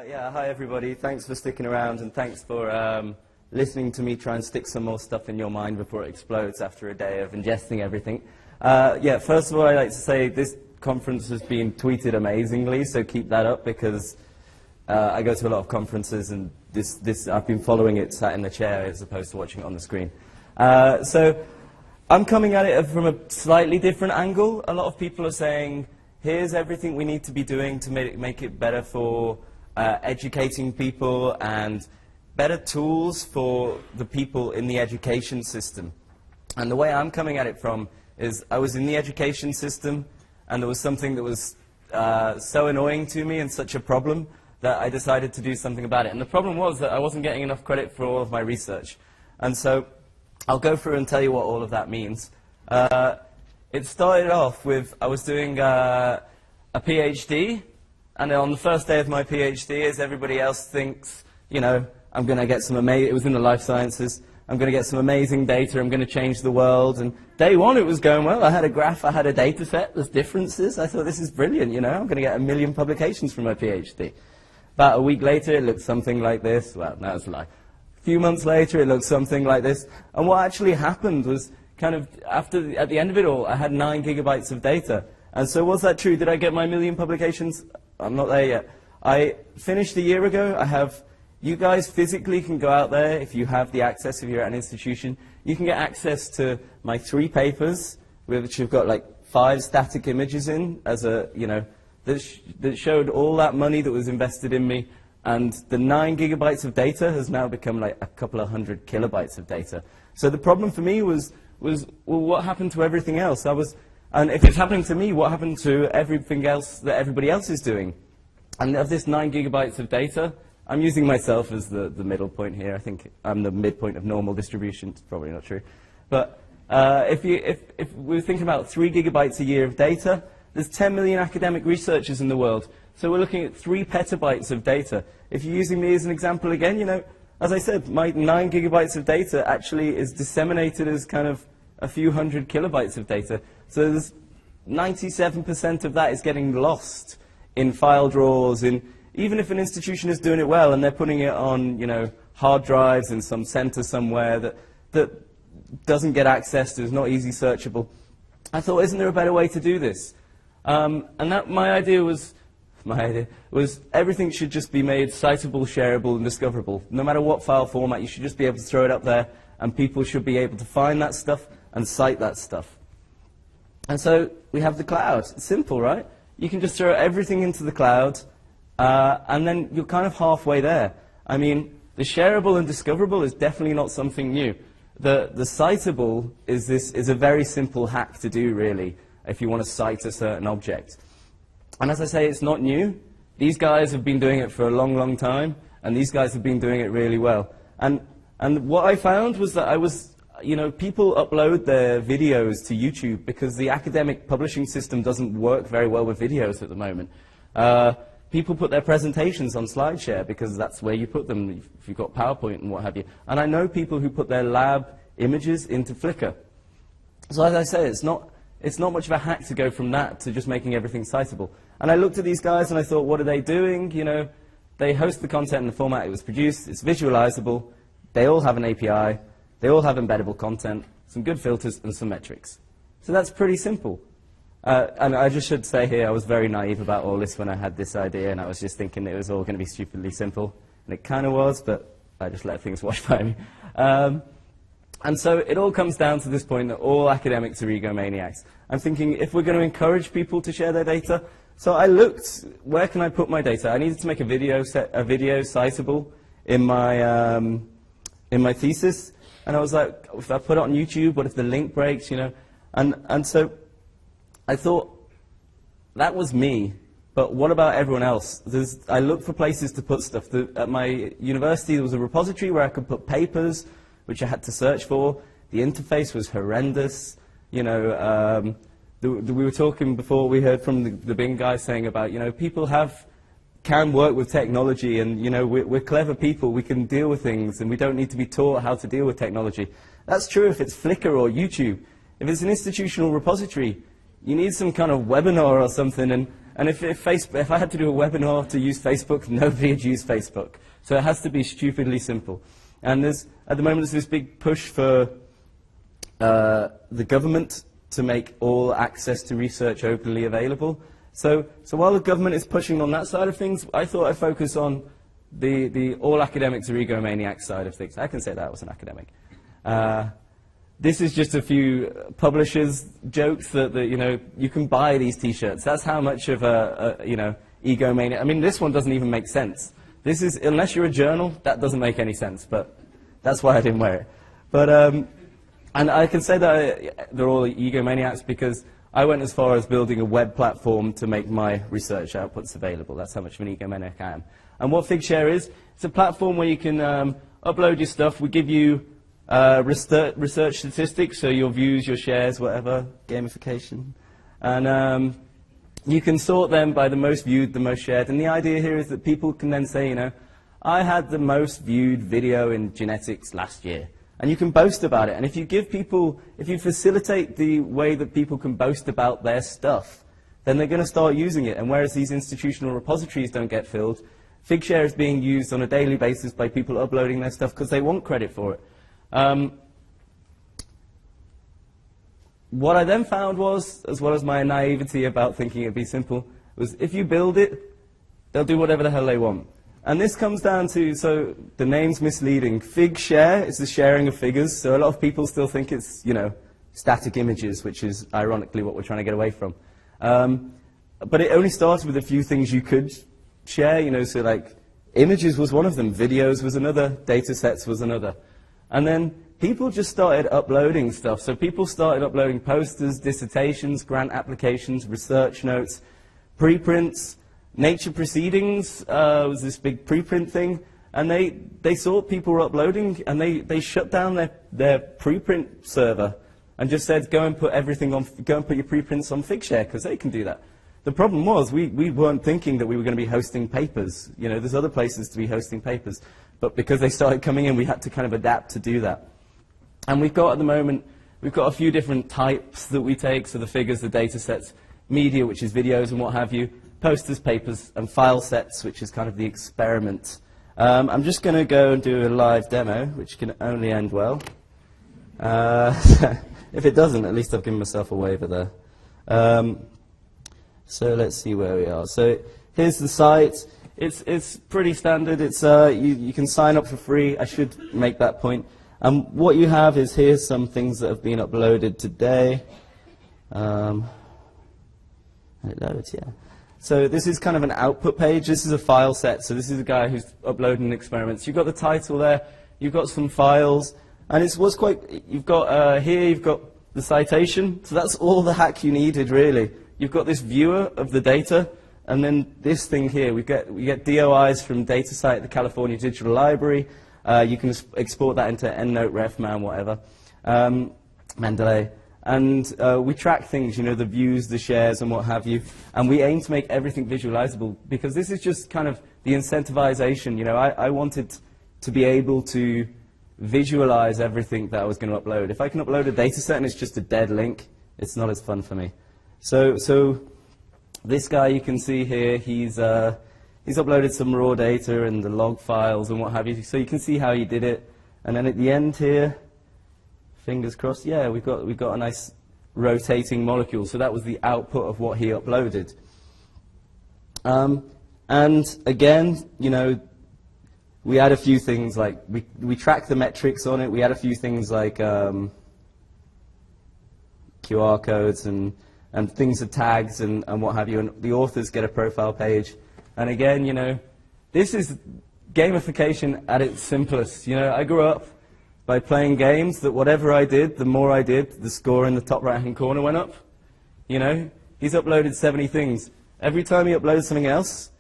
Yeah, hi everybody. Thanks for sticking around and thanks for listening to me try and stick some more stuff in your mind before it explodes after a day of ingesting everything. Yeah, first of all, I'd like to say this conference has been tweeted amazingly, so keep that up because I go to a lot of conferences and I've been following it sat in the chair as opposed to watching it on the screen. So I'm coming at it from a slightly different angle. A lot of people are saying, here's everything we need to be doing to make it better for educating people and better tools for the people in the education system. And the way I'm coming at it from is I was in the education system and there was something that was so annoying to me and such a problem that I decided to do something about it. And the problem was that I wasn't getting enough credit for all of my research. And so I'll go through and tell you what all of that means. It started off with, I was doing a PhD, and on the first day of my PhD, as everybody else thinks, you know, I'm going to get some amazing, it was in the life sciences, I'm going to get some amazing data, I'm going to change the world. And day one, it was going well. I had a graph, I had a data set, there's differences. I thought, this is brilliant, you know, I'm going to get 1 million publications from my PhD. About a week later, it looked something like this. Well, no, it's a lie. A few months later, it looked something like this. And what actually happened was, kind of, at the end of it all, I had 9 gigabytes of data. And so was that true? Did I get my 1 million publications? I'm not there yet. I finished a year ago. You guys physically can go out there if you have the access, if you're at an institution. You can get access to my 3 papers, which have got like 5 static images in, as a, you know, that showed all that money that was invested in me. And the 9 gigabytes of data has now become like a couple of 100 kilobytes of data. So the problem for me was well, what happened to everything else? And if it's happening to me, what happened to everything else that everybody else is doing? And of this 9 gigabytes of data, I'm using myself as the middle point here. I think I'm the midpoint of normal distribution. It's probably not true. But if we're thinking about 3 gigabytes a year of data, there's 10 million academic researchers in the world. So we're looking at 3 petabytes of data. If you're using me as an example again, you know, as I said, my 9 gigabytes of data actually is disseminated as kind of a few hundred kilobytes of data. So there's 97% of that is getting lost in file drawers. Even if an institution is doing it well and they're putting it on, you know, hard drives in some center somewhere that doesn't get accessed, is not easy searchable. I thought, isn't there a better way to do this? And my idea was everything should just be made citable, shareable, and discoverable. No matter what file format, you should just be able to throw it up there, and people should be able to find that stuff and cite that stuff. And so we have the cloud. It's simple, right? You can just throw everything into the cloud, and then you're kind of halfway there. I mean, the shareable and discoverable is definitely not something new. The citable is a very simple hack to do, really, if you want to cite a certain object. And as I say, it's not new. These guys have been doing it for a long, long time, and these guys have been doing it really well. And what I found was that you know, people upload their videos to YouTube because the academic publishing system doesn't work very well with videos at the moment. People put their presentations on SlideShare because that's where you put them if you've got PowerPoint and what have you. And I know people who put their lab images into Flickr. So as I say, it's not much of a hack to go from that to just making everything citable. And I looked at these guys and I thought, what are they doing? You know, they host the content in the format it was produced. It's visualizable. They all have an API. They all have embeddable content, some good filters, and some metrics. So that's pretty simple. And I just should say here, I was very naive about all this when I had this idea, and I was just thinking it was all going to be stupidly simple. And it kind of was, but I just let things wash by me. And so it all comes down to this point that all academics are egomaniacs. I'm thinking, if we're going to encourage people to share their data, so I looked, where can I put my data? I needed to make a video citable in my thesis. And I was like, if I put it on YouTube, what if the link breaks, you know? And so I thought, that was me, but what about everyone else? I looked for places to put stuff. At my university, there was a repository where I could put papers, which I had to search for. The interface was horrendous. You know, we were talking before, we heard from the Bing guy saying about, you know, people can work with technology, and you know, we're clever people, we can deal with things, and we don't need to be taught how to deal with technology. That's true if it's Flickr or YouTube. If it's an institutional repository, you need some kind of webinar or something, And if I had to do a webinar to use Facebook, nobody would use Facebook. So it has to be stupidly simple. And at the moment, there's this big push for the government to make all access to research openly available. So while the government is pushing on that side of things, I thought I'd focus on the all academics are egomaniacs side of things. I can say that I was an academic. This is just a few publishers' jokes that you know, you can buy these T-shirts. That's how much of a you know, egomaniac. I mean, this one doesn't even make sense. This is, unless you're a journal, that doesn't make any sense. But that's why I didn't wear it. But and I can say that they're all egomaniacs because I went as far as building a web platform to make my research outputs available. That's how much of an egomaniac I am. And what Figshare is, it's a platform where you can upload your stuff. We give you research statistics, so your views, your shares, whatever, gamification. And you can sort them by the most viewed, the most shared. And the idea here is that people can then say, you know, I had the most viewed video in genetics last year. And you can boast about it. And if you give people, if you facilitate the way that people can boast about their stuff, then they're going to start using it. And whereas these institutional repositories don't get filled, Figshare is being used on a daily basis by people uploading their stuff because they want credit for it. What I then found was, as well as my naivety about thinking it'd be simple, was if you build it, they'll do whatever the hell they want. And this comes down to, so the name's misleading. Figshare is the sharing of figures, so a lot of people still think it's, you know, static images, which is ironically what we're trying to get away from. But it only started with a few things you could share, you know, so like images was one of them, videos was another, datasets was another. And then people just started uploading stuff. So people started uploading posters, dissertations, grant applications, research notes, preprints. Nature Proceedings was this big preprint thing, and they saw people were uploading, and they shut down their preprint server and just said, go and put everything on, go and put your preprints on Figshare, because they can do that. The problem was we weren't thinking that we were going to be hosting papers. You know, there's other places to be hosting papers, but because they started coming in, we had to kind of adapt to do that. And we've got at the moment, we've got a few different types that we take, so the figures, the data sets, media, which is videos and what have you, posters, papers, and file sets, which is kind of the experiment. I'm just going to go and do a live demo, which can only end well. If it doesn't, at least I've given myself a waiver there. So let's see where we are. So here's the site. It's pretty standard. It's you can sign up for free. I should make that point. What you have is here's some things that have been uploaded today. It loads, yeah. So this is kind of an output page. This is a file set. So this is a guy who's uploading experiments. You've got the title there. You've got some files. And it's what's quite, you've got here, you've got the citation. So that's all the hack you needed, really. You've got this viewer of the data. And then this thing here, we get DOIs from DataCite, the California Digital Library. You can export that into EndNote, RefMan, whatever. Mendeley. And we track things, you know, the views, the shares, and what have you. And we aim to make everything visualizable, because this is just kind of the incentivization. You know, I wanted to be able to visualize everything that I was going to upload. If I can upload a data set and it's just a dead link, it's not as fun for me. So this guy you can see here, he's uploaded some raw data and the log files and what have you. So you can see how he did it. And then at the end here, fingers crossed, yeah, we've got a nice rotating molecule. So that was the output of what he uploaded. And again, you know, we had a few things like, we track the metrics on it. We had a few things like QR codes and things of tags and what have you. And the authors get a profile page. And again, you know, this is gamification at its simplest. You know, I grew up by playing games that whatever I did, the more I did, the score in the top right-hand corner went up. You know, he's uploaded 70 things. Every time he uploads something else,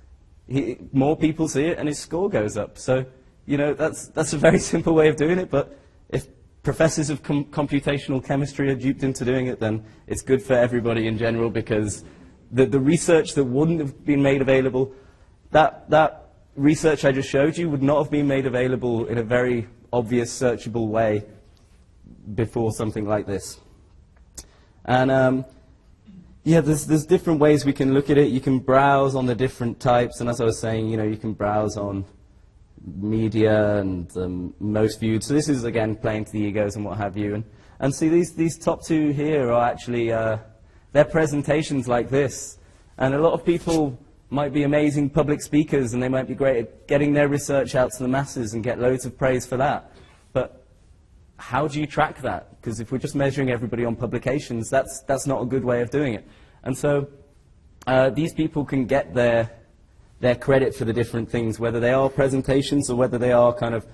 more people see it and his score goes up. So, you know, that's a very simple way of doing it, but if professors of computational chemistry are duped into doing it, then it's good for everybody in general, because the research that wouldn't have been made available, that research I just showed you would not have been made available in a very obvious searchable way before something like this. And yeah, there's different ways we can look at it. You can browse on the different types, and as I was saying, you can browse on media and most viewed. So this is, again, playing to the egos and what have you. And see, these top two here are actually, they're presentations like this. And a lot of people might be amazing public speakers, and they might be great at getting their research out to the masses and get loads of praise for that. But how do you track that? Because if we're just measuring everybody on publications, that's not a good way of doing it. And so these people can get their credit for the different things, whether they are presentations or whether they are kind of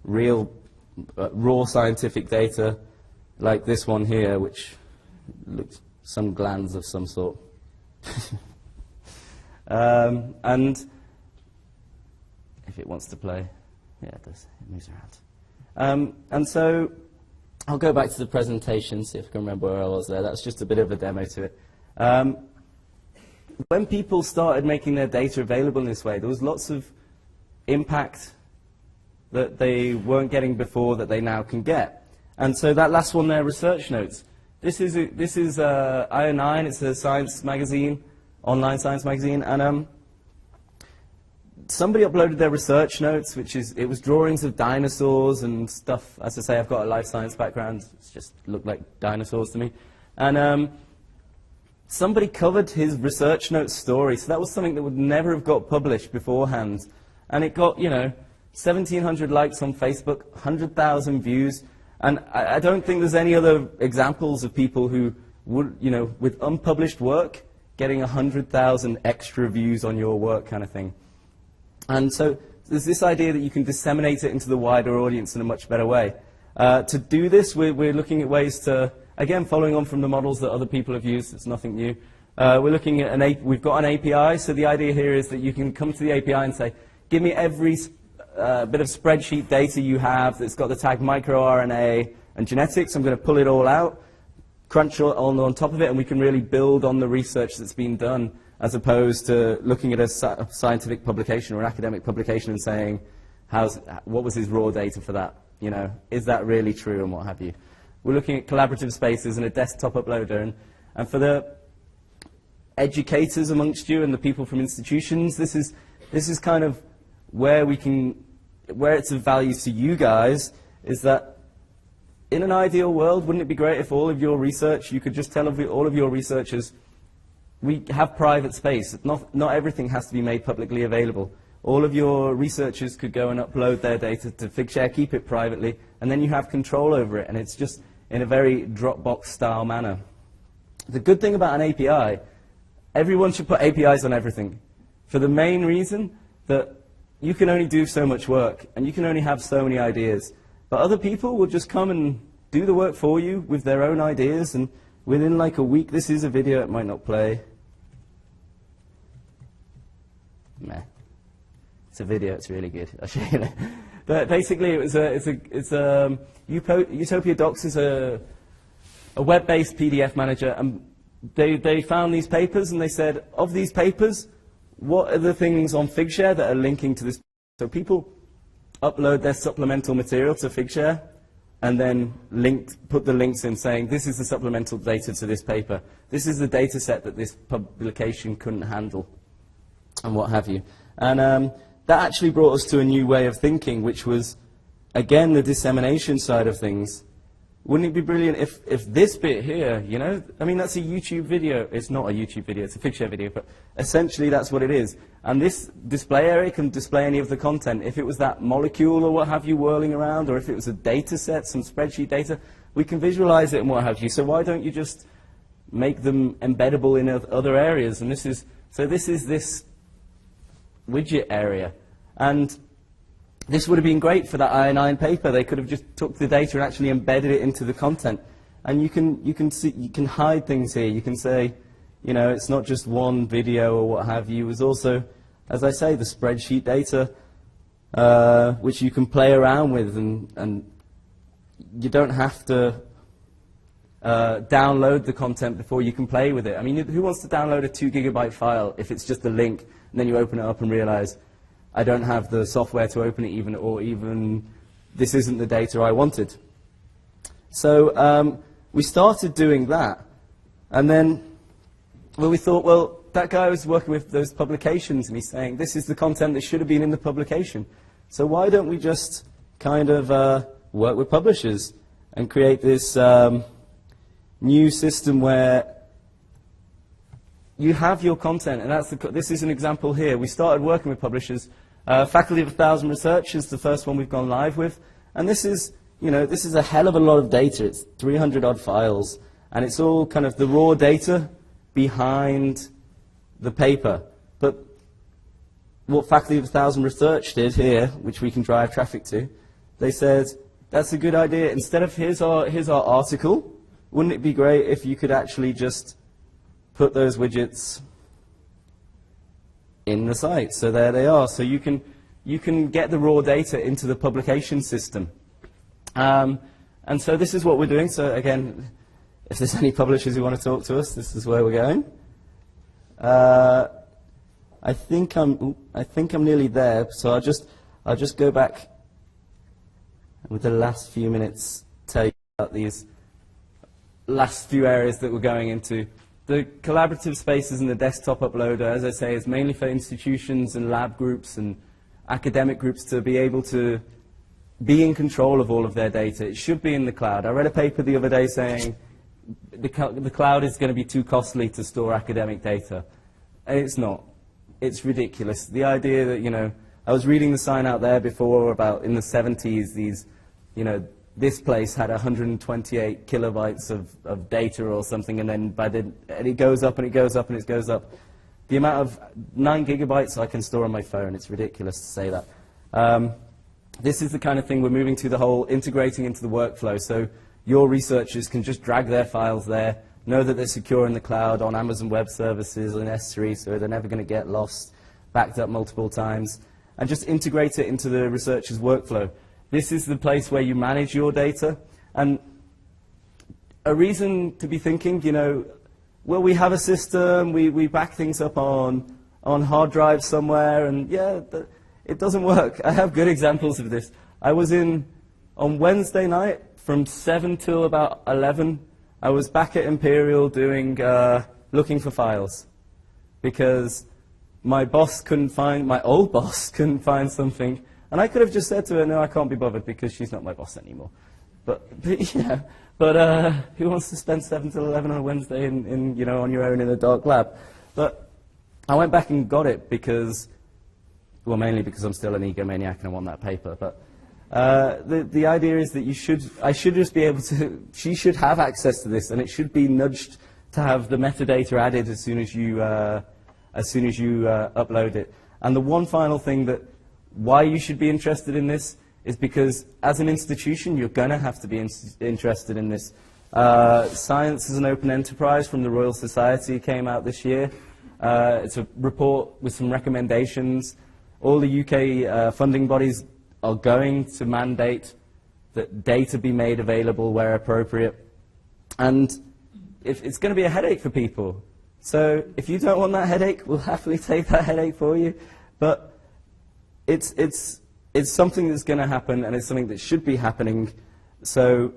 real, raw scientific data, like this one here, which looks some glands of some sort. And if it wants to play, yeah, it does. It moves around. And so I'll go back to the presentation, see if I can remember where I was there. That's just a bit of a demo to it. When people started making their data available in this way, there was lots of impact that they weren't getting before that they now can get. And so that last one there, research notes. This is IO9. It's a science magazine, online science magazine, and somebody uploaded their research notes, it was drawings of dinosaurs and stuff. As I say, I've got a life science background. It just looked like dinosaurs to me. And somebody covered his research notes story, so that was something that would never have got published beforehand. And it got, 1,700 likes on Facebook, 100,000 views. And I don't think there's any other examples of people who would, with unpublished work, getting 100,000 extra views on your work kind of thing. And so there's this idea that you can disseminate it into the wider audience in a much better way. To do this, we're looking at ways to, again, following on from the models that other people have used, it's nothing new. We're looking at we've got an API, so the idea here is that you can come to the API and say, give me every bit of spreadsheet data you have that's got the tag microRNA and genetics. I'm going to pull it all out, crunch on top of it, and we can really build on the research that's been done, as opposed to looking at a scientific publication or an academic publication and saying, what was his raw data for that? Is that really true and what have you? We're looking at collaborative spaces and a desktop uploader. And for the educators amongst you and the people from institutions, this is kind of where it's of value to you guys, is that in an ideal world, wouldn't it be great if all of your research, you could just tell all of your researchers, we have private space. Not everything has to be made publicly available. All of your researchers could go and upload their data to Figshare, keep it privately, and then you have control over it, and it's just in a very Dropbox-style manner. The good thing about an API, everyone should put APIs on everything, for the main reason that you can only do so much work, and you can only have so many ideas. But other people will just come and do the work for you with their own ideas, and within like a week, this is a video, it might not play. Meh. It's a video, it's really good. I'll show you that. But basically, Utopia Docs is a web-based PDF manager, and they found these papers, and they said, of these papers, what are the things on Figshare that are linking to this? So people upload their supplemental material to Figshare, and then put the links in saying, this is the supplemental data to this paper. This is the data set that this publication couldn't handle, and what have you. And that actually brought us to a new way of thinking, which was, again, the dissemination side of things. Wouldn't it be brilliant if this bit here, I mean, that's a YouTube video. It's not a YouTube video, it's a Figshare video, but essentially that's what it is. And this display area can display any of the content. If it was that molecule or what have you whirling around, or if it was a data set, some spreadsheet data, we can visualize it and what have you. So why don't you just make them embeddable in other areas? And this is this widget area. And this would have been great for that IO9 paper. They could have just took the data and actually embedded it into the content. And you can hide things here. You can say, it's not just one video or what have you. It's also, as I say, the spreadsheet data, which you can play around with, and you don't have to download the content before you can play with it. I mean, who wants to download a 2 gigabyte file if it's just a link, and then you open it up and realize, I don't have the software to open it or even this isn't the data I wanted. So we started doing that, and then well, we thought, well, that guy was working with those publications, and he's saying, this is the content that should have been in the publication. So why don't we just kind of work with publishers and create this new system where you have your content, and this is an example here. We started working with publishers. Faculty of 1,000 Research is the first one we've gone live with, and this is a hell of a lot of data. It's 300 odd files, and it's all kind of the raw data behind the paper. But what Faculty of 1,000 Research did here, which we can drive traffic to, they said, that's a good idea. Instead of here's our article, wouldn't it be great if you could actually just put those widgets in the site? So there they are. So you can get the raw data into the publication system. And so this is what we're doing. So again, if there's any publishers who want to talk to us, this is where we're going. I think I'm nearly there. So I'll just go back with the last few minutes, tell you about these last few areas that we're going into. The collaborative spaces and the desktop uploader, as I say, is mainly for institutions and lab groups and academic groups to be able to be in control of all of their data. It should be in the cloud. I read a paper the other day saying the cloud is going to be too costly to store academic data. And it's not. It's ridiculous. The idea that, I was reading the sign out there before about in the 70s, these, this place had 128 kilobytes of data or something, and then and it goes up and it goes up and it goes up. The amount of 9 gigabytes I can store on my phone, it's ridiculous to say that. This is the kind of thing we're moving to, the whole integrating into the workflow. So your researchers can just drag their files there, know that they're secure in the cloud on Amazon Web Services and S3, so they're never going to get lost, backed up multiple times, and just integrate it into the researcher's workflow. This is the place where you manage your data. And a reason to be thinking, well, we have a system, we back things up on hard drives somewhere, and yeah, it doesn't work. I have good examples of this. I was on Wednesday night from 7 till about 11, I was back at Imperial doing, looking for files, because my old boss couldn't find something. And I could have just said to her, no, I can't be bothered because she's not my boss anymore. But who wants to spend 7 till 11 on a Wednesday on your own in a dark lab? But I went back and got it because, well, mainly because I'm still an egomaniac and I want that paper. But the idea is that I should just be able to, she should have access to this, and it should be nudged to have the metadata added as soon as you upload it. And the one final thing why you should be interested in this is because as an institution, you're going to have to be interested in this. Science is an open enterprise from the Royal Society came out this year. It's a report with some recommendations. All the UK funding bodies are going to mandate that data be made available where appropriate. And it's going to be a headache for people. So if you don't want that headache, we'll happily take that headache for you. But it's something that's going to happen, and it's something that should be happening. So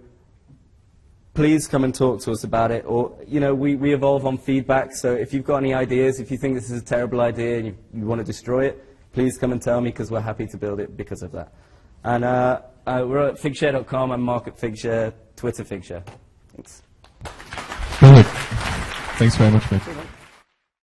please come and talk to us about it. Or, we evolve on feedback. So if you've got any ideas, if you think this is a terrible idea and you want to destroy it, please come and tell me, because we're happy to build it because of that. And we're at Figshare.com. I'm Mark at Figshare, Twitter Figshare. Thanks. Brilliant. Thanks very much, mate.